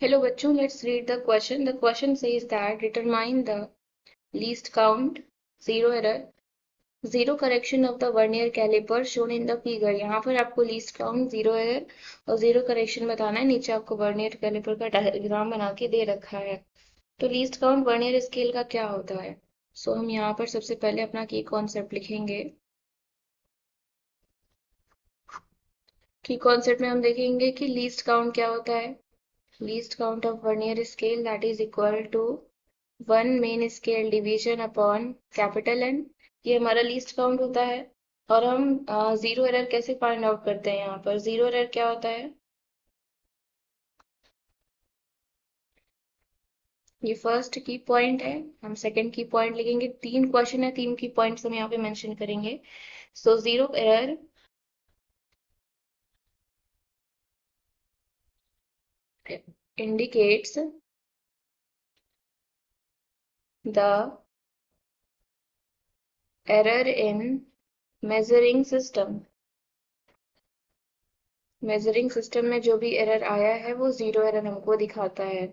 Hello bachchon, let's read the question. The question says that determine the least count, zero error, zero correction of the vernier caliper shown in the figure. यहाँ पर आपको least count, zero error और zero correction बताना है। नीचे आपको vernier caliper का diagram बना के दे रखा है। तो least count vernier scale का क्या होता है? सो हम यहाँ पर सबसे पहले अपना की कॉन्सेप्ट लिखेंगे। की कॉन्सेप्ट में हम देखेंगे कि लीस्ट काउंट क्या होता है। Least count of vernier scale that is equal to one main scale division upon capital N. ये हमारा लीस्ट काउंट होता है। और हम जीरो एरर कैसे फाइंड आउट करते हैं? यहाँ पर जीरो एरर क्या होता है? ये फर्स्ट की पॉइंट है। हम सेकंड की पॉइंट लिखेंगे। तीन क्वेश्चन है, तीन की पॉइंट्स हम यहाँ पे मेंशन करेंगे। सो zero error indicates the error in measuring system। Measuring system में जो भी एरर आया है वो जीरो एरर हमको दिखाता है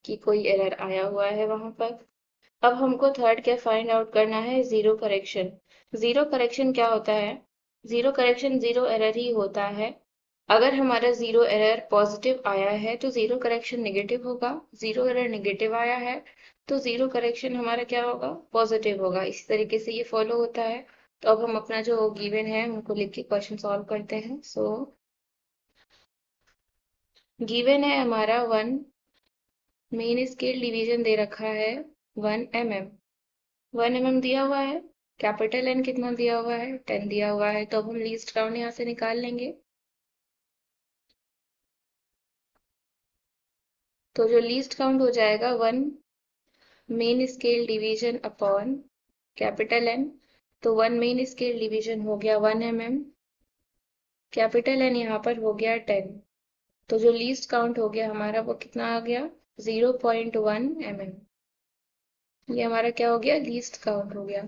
कि कोई एरर आया हुआ है वहां पर। अब हमको थर्ड क्या फाइंड आउट करना है? Zero correction. जीरो करेक्शन क्या होता है? जीरो करेक्शन जीरो एरर ही होता है। अगर हमारा जीरो एरर पॉजिटिव आया है तो जीरो करेक्शन नेगेटिव होगा। जीरो एरर नेगेटिव आया है तो जीरो करेक्शन हमारा क्या होगा? पॉजिटिव होगा। इसी तरीके से ये फॉलो होता है। तो अब हम अपना जो गिवन है उनको लिख के क्वेश्चन सॉल्व करते हैं। सो गिवन है हमारा वन मेन स्केल डिवीजन दे रखा है 1 mm। 1 mm दिया हुआ है। कैपिटल एन कितना दिया हुआ है? 10 दिया हुआ है। तो अब हम लीस्ट काउंट यहाँ से निकाल लेंगे। तो जो लीस्ट काउंट हो जाएगा one main scale division upon capital N. तो वन मेन स्केल डिवीजन हो गया 1 mm। कैपिटल एन यहाँ पर हो गया 10। तो जो लीस्ट काउंट हो गया हमारा वो कितना आ गया? 0.1 mm। ये हमारा क्या हो गया? लीस्ट काउंट हो गया।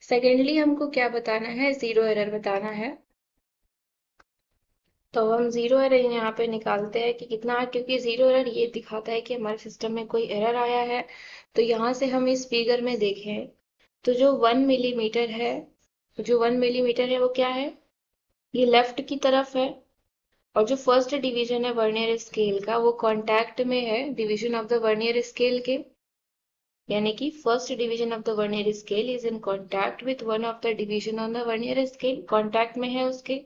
सेकेंडली हमको क्या बताना है? जीरो एरर बताना है। तो हम जीरो एरर यहाँ पे निकालते हैं कि कितना, क्योंकि जीरो एरर ये दिखाता है कि हमारे सिस्टम में कोई एरर आया है। तो यहाँ से हम इस फिगर में देखें तो जो 1 मिलीमीटर है, जो 1 मिलीमीटर है वो क्या है? ये लेफ्ट की तरफ है। और जो फर्स्ट डिवीजन है वर्नियर स्केल का वो कॉन्टैक्ट में है division of the vernier scale के। यानी कि first division of the vernier scale is in contact with one of the division on the vernier scale. Contact में है उसके।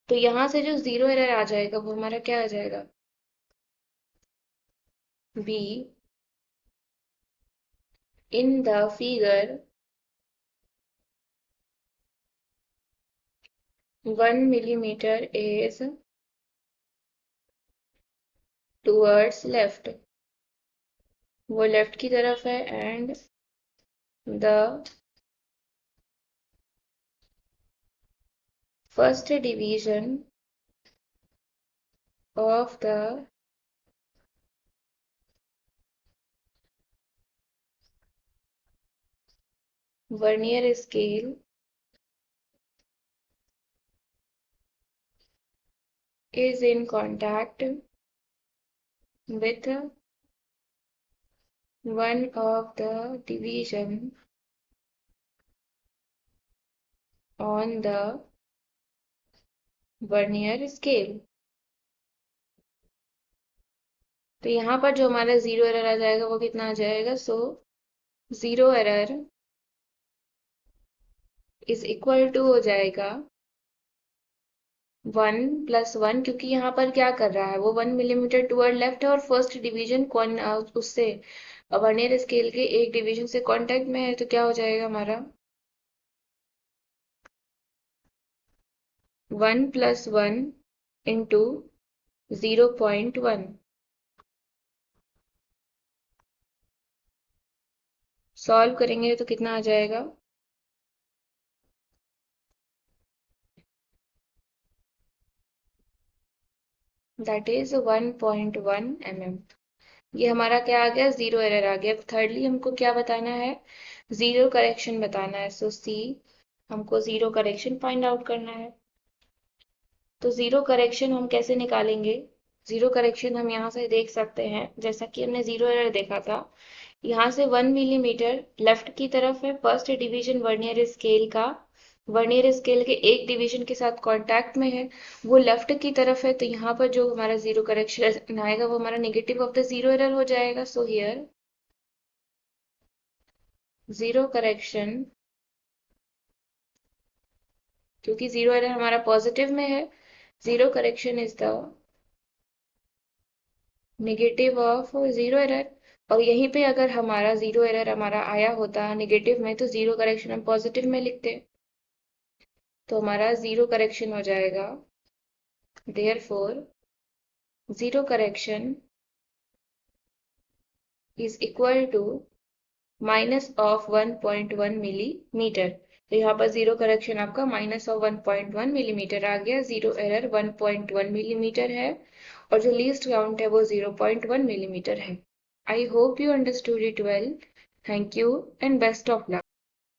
तो यहाँ से जो जीरो एरर आ जाएगा वो हमारा क्या आ जाएगा? Be in the figure 1 millimeter is towards left. वो लेफ्ट की तरफ है। And the first division of the vernier scale is in contact with one of the division on the vernier scale। तो यहाँ पर जो हमारा जीरो एरर आ जाएगा वो कितना आ जाएगा? So zero error is equal to हो जाएगा 1 + 1, क्योंकि यहाँ पर क्या कर रहा है वो 1 मिलीमीटर टूवर्ड लेफ्ट है और फर्स्ट डिवीजन कौन उससे वर्नियर स्केल के एक डिवीजन से कांटेक्ट में है। तो क्या हो जाएगा हमारा? 1 + 1 इंटू 0.1। सॉल्व करेंगे तो कितना आ जाएगा? That is 1.1 mm। ये हमारा क्या आ गया? जीरो एरर आ गया। थर्डली हमको क्या बताना है? जीरो करेक्शन बताना है। सो सी हमको जीरो करेक्शन फाइंड आउट करना है। तो जीरो करेक्शन हम कैसे निकालेंगे? जीरो करेक्शन हम यहाँ से देख सकते हैं, जैसा कि हमने जीरो एरर देखा था। यहाँ से 1 मिलीमीटर लेफ्ट की तरफ है फर्स्ट डिवीजन वर्नियर स्केल का। वर्नियर स्केल के एक डिवीजन के साथ कांटेक्ट में है, वो लेफ्ट की तरफ है, तो यहाँ पर जो हमारा जीरो करेक्शन आएगा वो हमारा negative of the zero error हो जाएगा। सो हियर जीरो करेक्शन, क्योंकि जीरो एरर हमारा पॉजिटिव में है, zero correction is the negative of zero error. और यहीं पे अगर हमारा जीरो एरर हमारा आया होता नेगेटिव में, तो जीरो करेक्शन हम पॉजिटिव में लिखते, तो हमारा जीरो करेक्शन हो जाएगा। Therefore zero correction is equal to minus of 1.1 millimetre. तो यहाँ पर जीरो करेक्शन आपका माइनस ऑफ 1.1 मिलीमीटर आ गया, जीरो एरर 1.1 मिलीमीटर है, और जो लीस्ट काउंट है वो 0.1 मिलीमीटर है। I hope you understood it well. Thank you and best of luck.